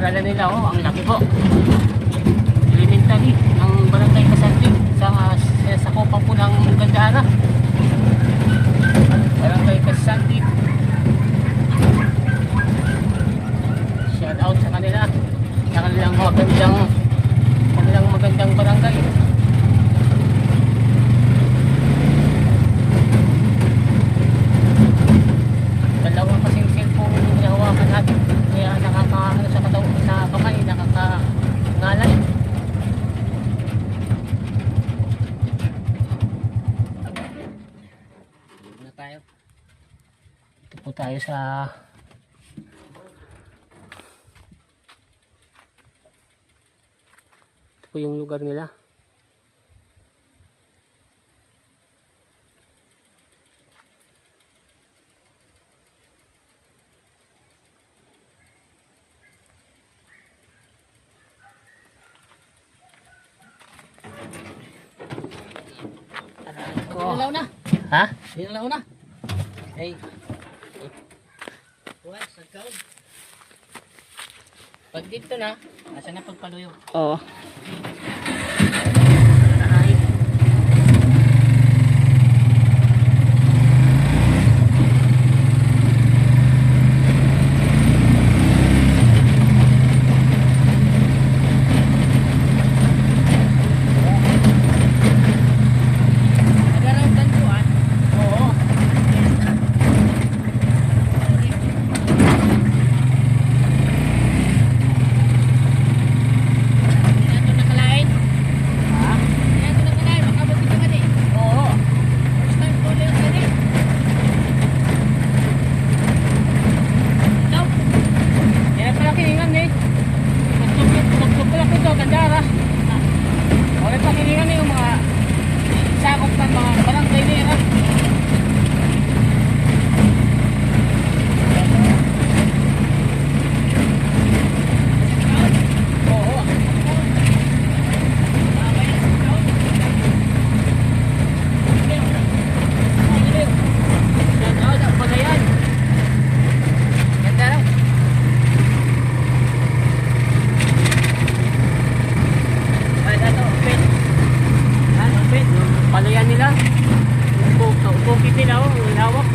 paaralan nila, oh, ang laki po. Elementary ng Barangay Kasanti sa kopang po ng Gandara. Barangay Kasanti. Shout out sa kanila. Sa kanilang magandang barangay. Dalawang kasing cellphone yung hinahawakan natin. Kaya nakakaano sa katawan, sa kamay, nakakangalay. Ito po tayo sa ito po yung lugar nila. Pinalaw na. Ha? Pinalaw na. Ay. What? Sagkaw. Pag dito na, asa na pagpaluyo? Oo. Palayan nila. Bukit nila, oh, lawak.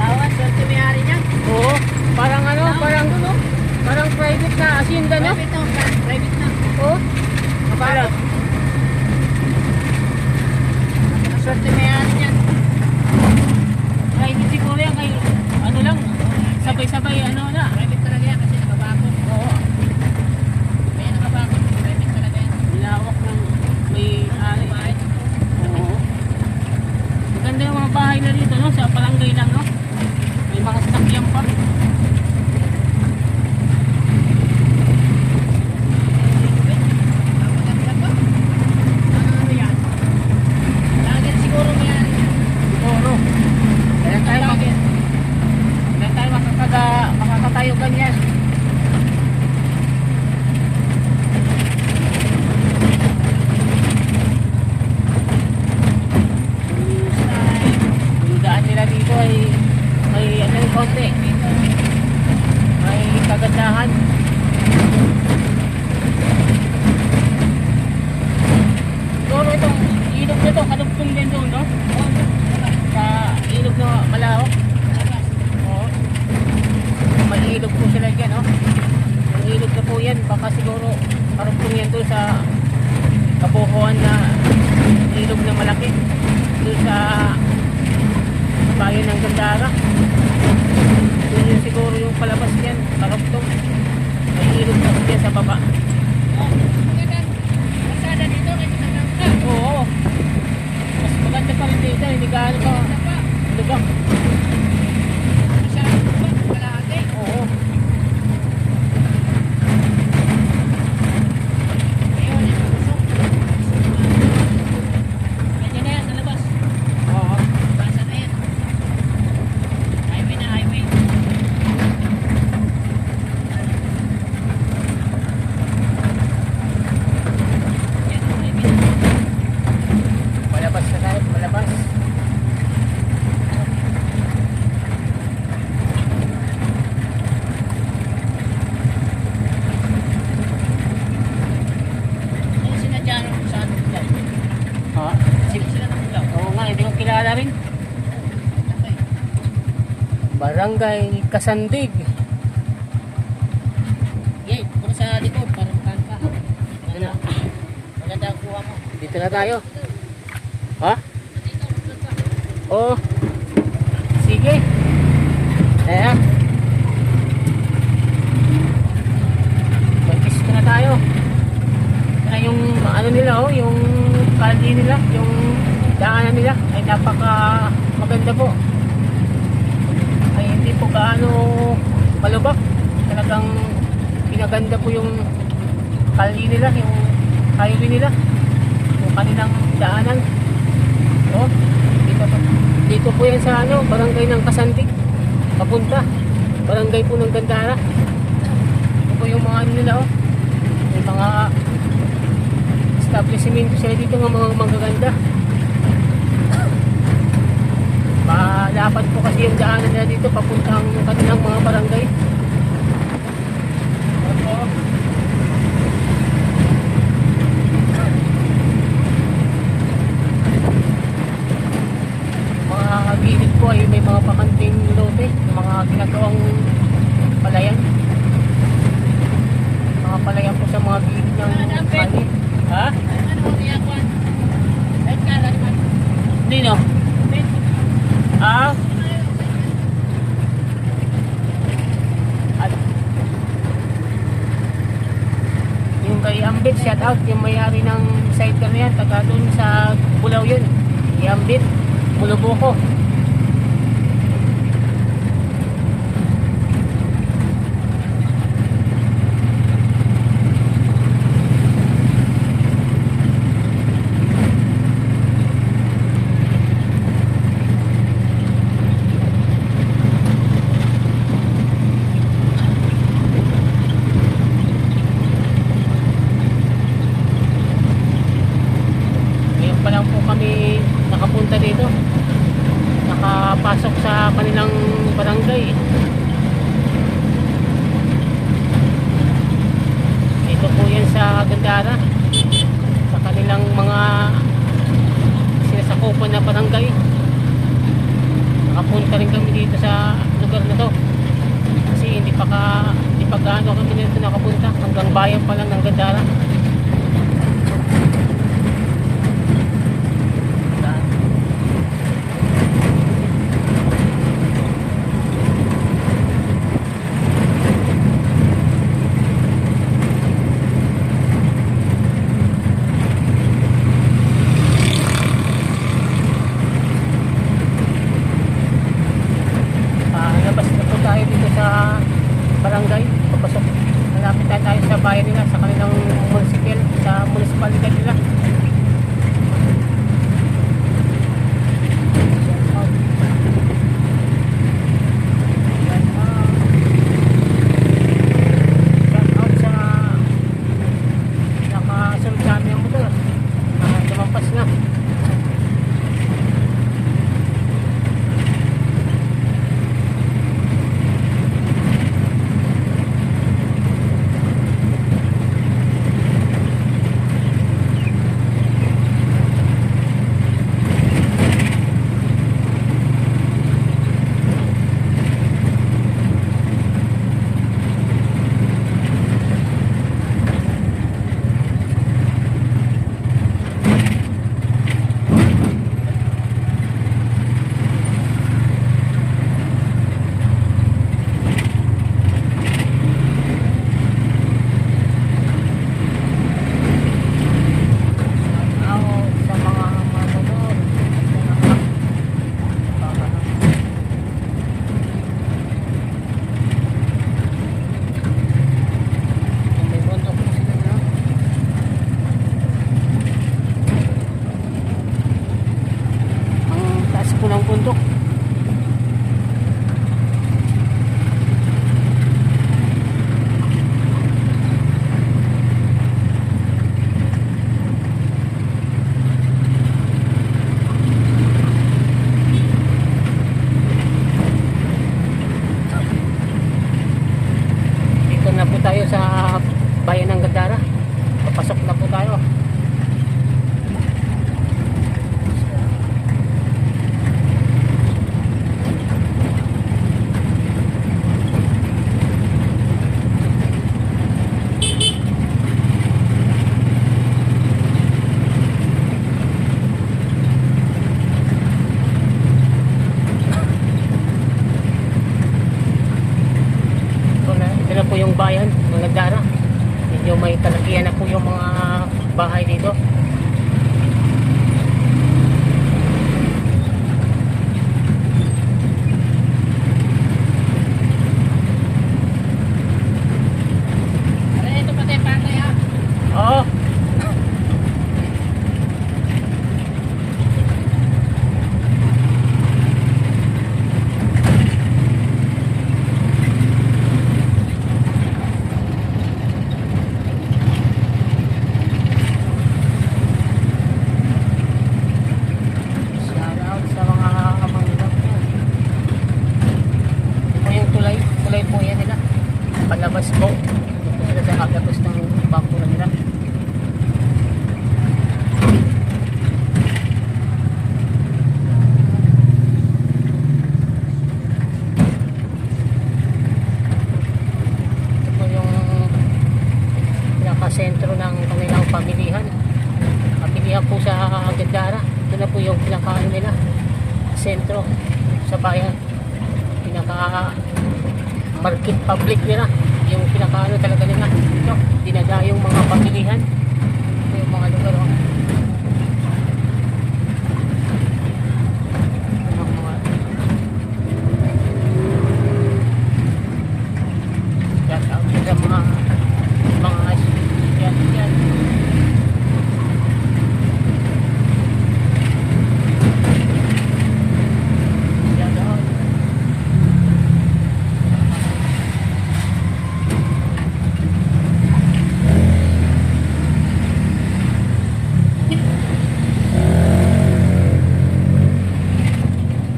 Lawas, swerte may-ari niya. Oo, parang ano, parang private na asyenda, no? Private na. Oo. Parang Swerte may-ari niya. private siguro yan kay ano lang, sabay-sabay ano na. Private talaga yan kasi nakabakot. Oo. May nakabakot, private talaga yan. Lawak ng may Bahay. Oo. Maganda yung mga bahay na dito, no? Sa palangay lang, no? May mga sasakyan pa. Ano yan? Lagyan siguro may-ari niya. Siguro. Kaya tayo makakatayo ganyan. Yung daan nila dito ay may ano yung konti. May kagandahan. Siguro itong ilog na to, kadugtong din doon, no? Sa ilog na malawak. Oo. May ilog po sila dyan, no? Yung ilog na po yan, baka siguro karugtong yan doon sa kabukuan na ilog na malaki. Doon sa bayan ng Gandara. Doon yun siguro yung palabas yan, karugtong. May ilog na po yan sa baba. Masada dito, kasi nagkakta. Oo. Mas maganda pa rin dito, hindi gaano pa lubak. Masada dito, kalahati. Oo. Ayun, yung pusok. Medyo na yan, sa labas. Oo. Basa na yan. Highway na, highway. Yan, highway na. Palabas na tayo, palabas. Barangay Kasandig. Yay, puro sa likod, parang kanka. Ano? Maganda ang kuha mo. Dito na tayo. Ha? Oo. Sige. Ayan. Mag-isko na tayo. Kaya yung ano nila oh, yung kalye nila, yung daanan nila ay napaka maganda po. Ay hindi po gaano malubak. Talagang pinaganda po yung kalye nila, yung highway nila, yung kanilang daanan. Oh, dito po yan sa ano, barangay ng Kasandig. Papunta. Barangay po ng Gandara. Ito po yung mga ano nila oh. May mga establishment sila dito ng mga magaganda. Malapad po kasi yung daanan nila dito papuntang kanilang mga barangay. Opo. Mga gilid po ay may mga pakanting lote, mga ginagawang palayan. Mga palayan po sa mga gilid ng kali. Ha? Ano, niya kuha? Kahit ka, lahat. Nino? Ah? At yung kay Ambit, shout out yung may-ari ng sidecar na yan, taga doon sa Bulaw yun. Kay Ambit, Buluboko. Ngayon pa lang po kami nakapunta dito, nakapasok sa kanilang barangay. Dito po yan sa Gandara, sa kanilang mga sinasakupan na barangay. Nakapunta rin kami dito sa lugar na to kasi hindi pa gaano kami dito nakapunta, hanggang bayan pa lang ng Gandara. Labas na po tayo dito sa barangay, papasok, malapit na tayo sa bayan nila, sa kanilang po yung bayan ng Nagdara. Medyo may talakihan na po yung mga bahay dito. Ito pati patay ha. Oo. Shout out sa mga manginang yan. Ito yung tulay. Tulay po yan nila. Palabas po. Ito sila sa agapos ng bangko na nila. Ito po yung pinaka-sentro ng kanilang pamilihan. Pamilihan po sa Gandara. Ito na po yung pinaka-ano nila. Sentro sa bayan. Pinaka-market public nila. Yung pinaka-ano talaga nila. Ito, dinada yung mga pamilihan. Ito yung mga lugar. Oh. Ito yung mga yan, sa mga yan. Yan, oh.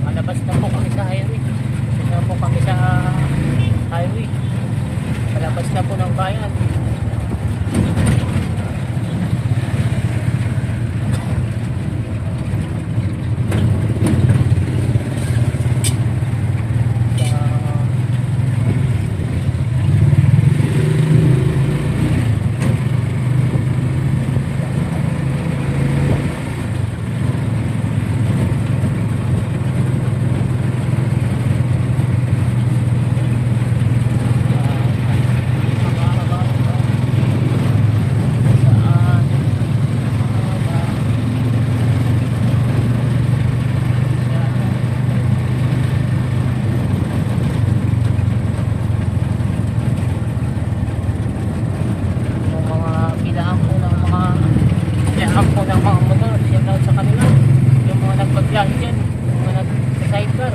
Malabas na po kami sa highway. Malabas na po kami sa highway. Malabas na po ng bayan. Nagbabiyahe dyan, yung mga nag-sidecar,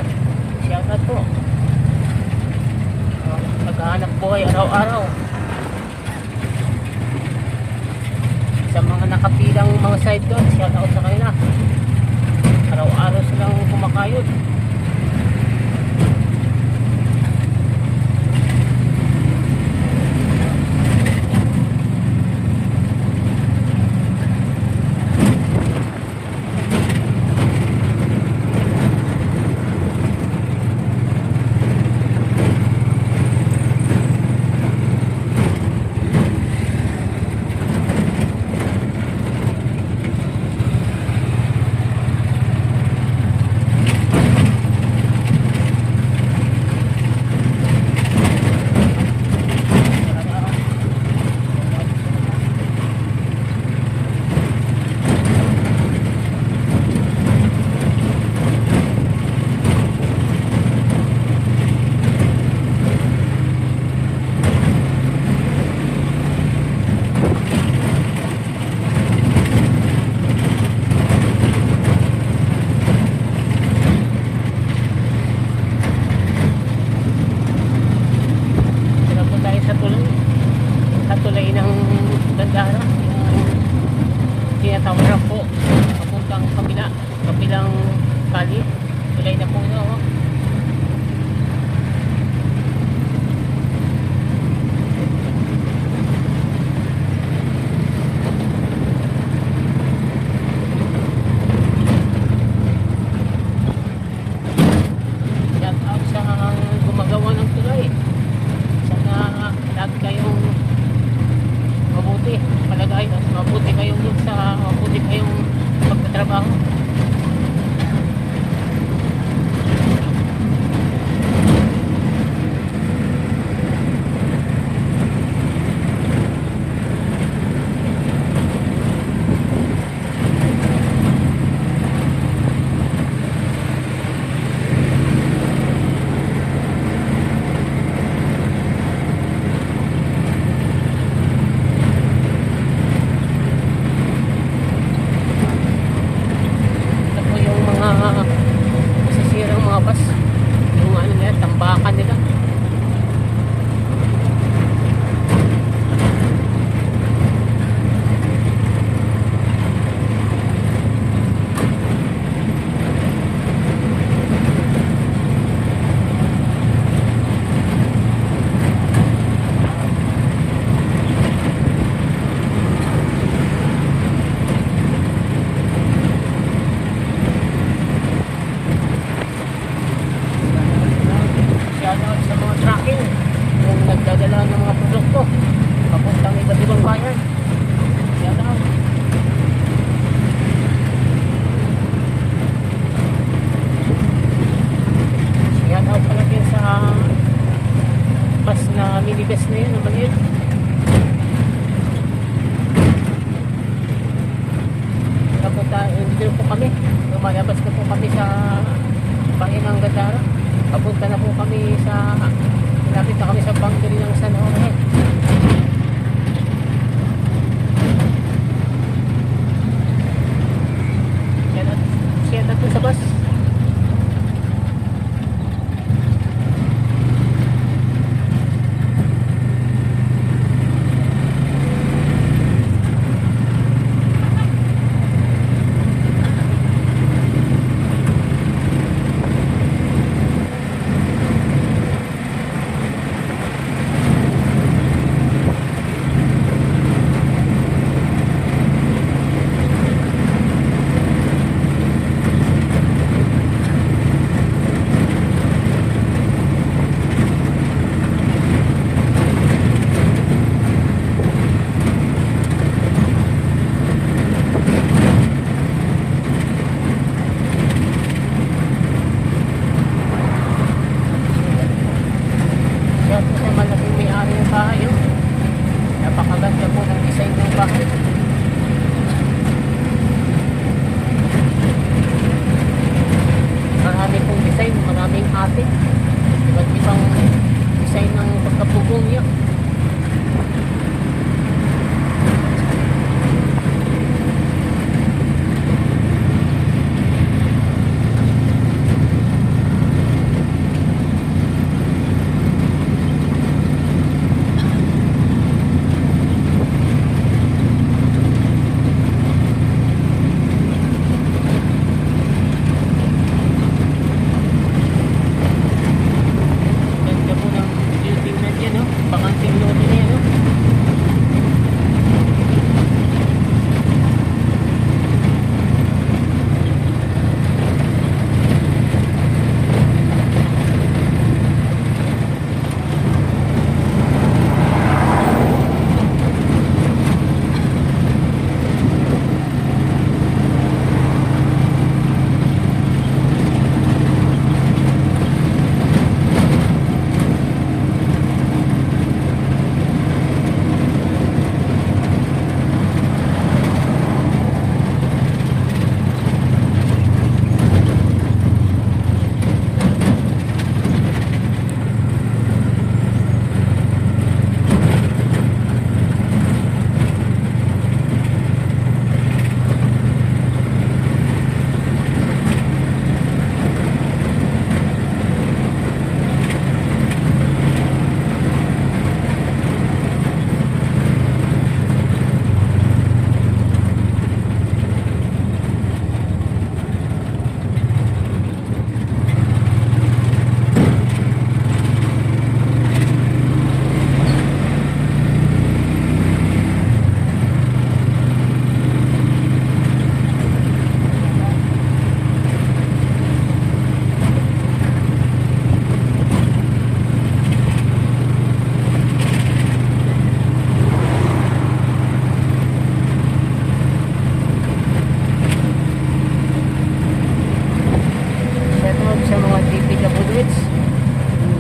shoutout po. Naghahanap buhay araw-araw. Sa mga nakapilang mga sidecar, shoutout sa kanila. Araw-araw silang kumakayod. Yan, tambakan nila. Shoutout sa mga tracking yung nagdadala ng mga produkto papuntang iba't ibang bayan. Shoutout. Shoutout pala din sa bus na minibus na yun, na maliit. Papunta, dito po kami. Lumalabas na po kami sa bayan ng Gandara. Papunta na po kami sa, malapit na kami sa boundary ng San Jorge. Siya na po sa bus. Yan po sa malaking may-ari ng bahay. Oh. Napakaganda po ng design ng bahay. Marami pong design, maraming ate. Iba't ibang design ng pagkapugong niya. Ganda po ng building na dyan, no? Pakanting loob niya, no?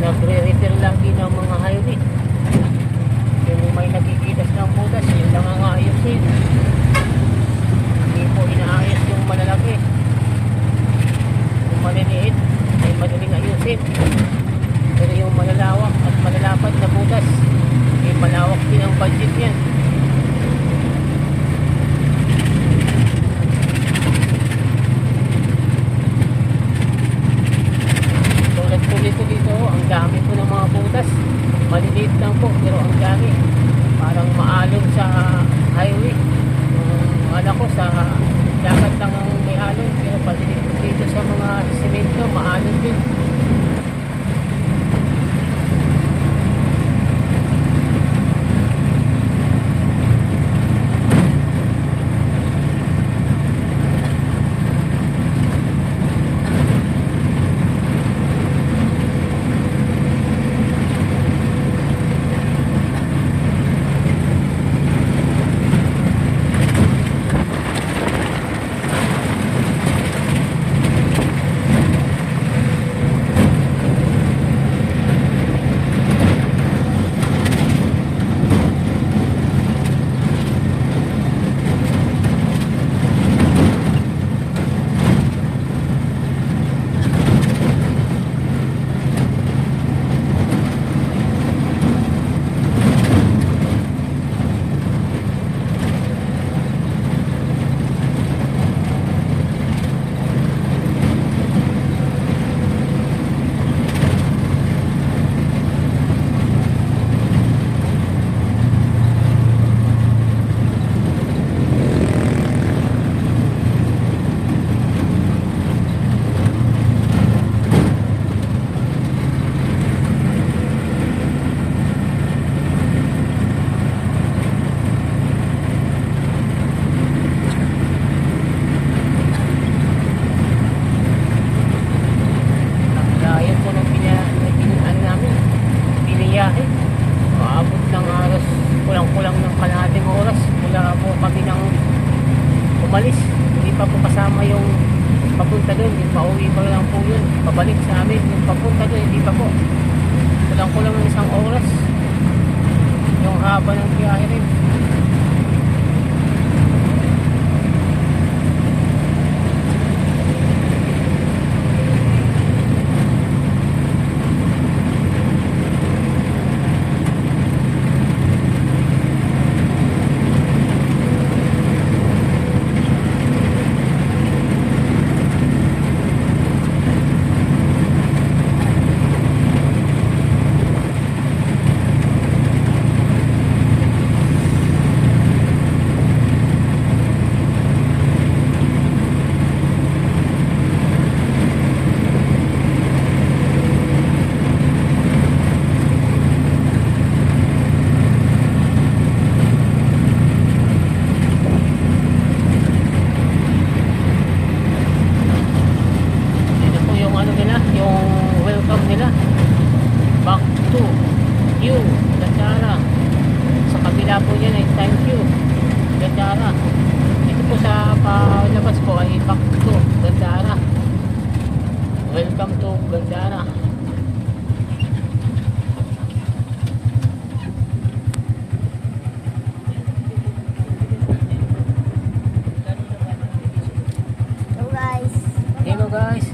nagre-repair lang din ng mga highway. Yung may nagigitas ng butas, yun lang ang ayusin. Hindi po inaayos yung malalaki. Yung maliliit, ay madaling ayusin. Pero yung malalawak at malalapad na butas, ay malawak din ang budget niyan. Tulad po dito dami po ng mga butas. Maliliit lang po, pero ang dami. Parang maalon sa highway. Wala ko sa dagat lang ang may alon, pero pati dito sa mga semento, maalon din. Kulang-kulang ng kalahating oras mula po kami nang umalis. Hindi pa po kasama yung papunta doon, yung pauwi pa lang po yun, pabalik sa amin. Yung papunta doon, hindi pa po. Kulang-kulang ng isang oras yung haba ng biyahe rin. Back to you, Gandara. Sa kabila po yan ay thank you, Gandara. Dito po sa palabas po ay back to Gandara. Welcome to Gandara. Hello guys. Hello guys.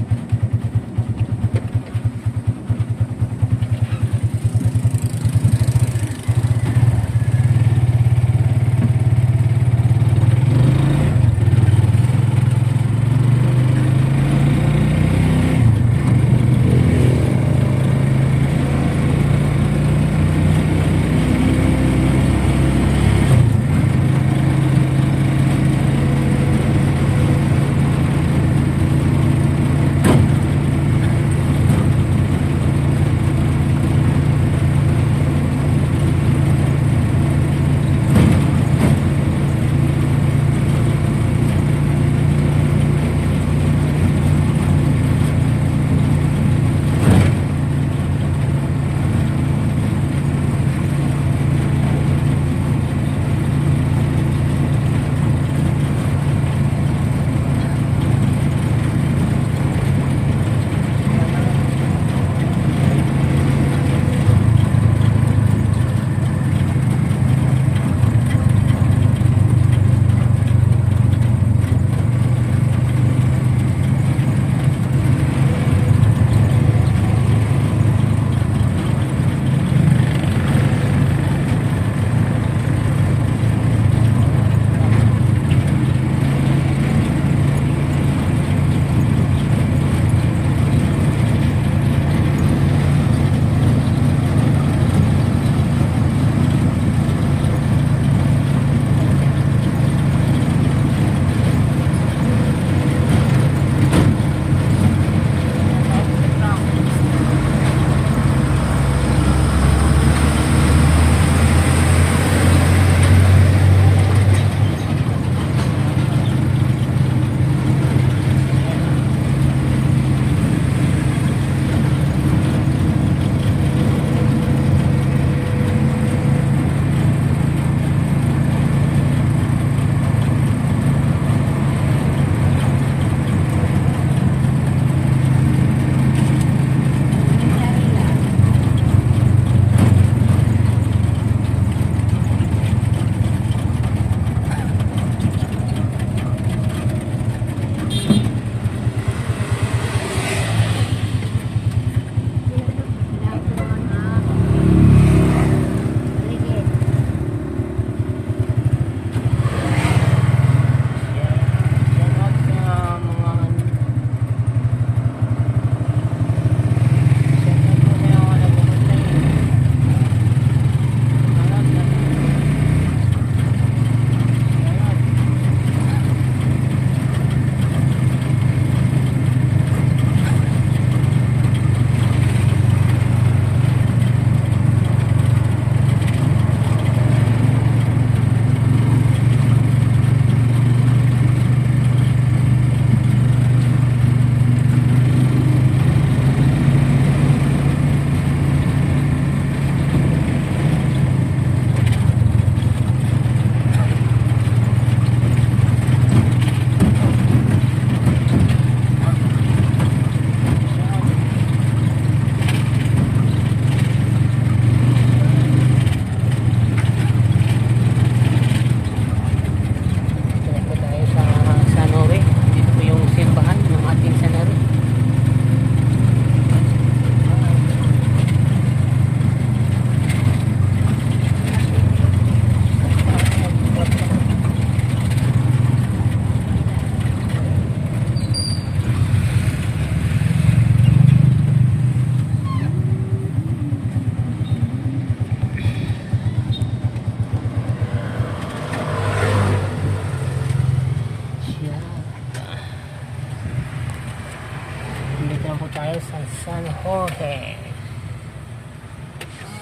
Okay.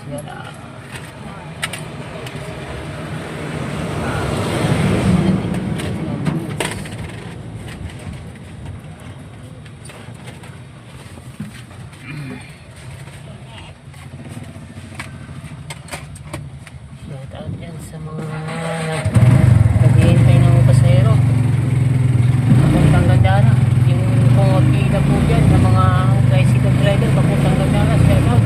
Yan na. Shout out yan sa mga naghihintay ng pasahero papuntang Gandara. Yung mga pila po dyan ng mga tricycle driver papuntang Gandara. Shout out.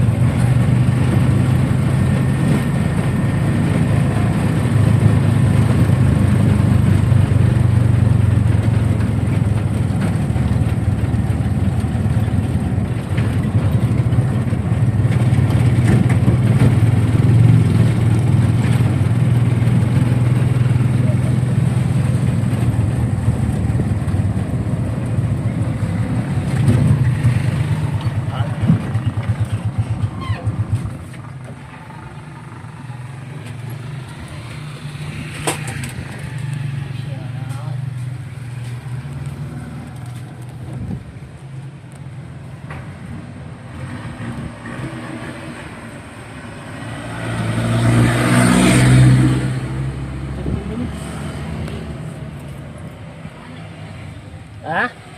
Ah?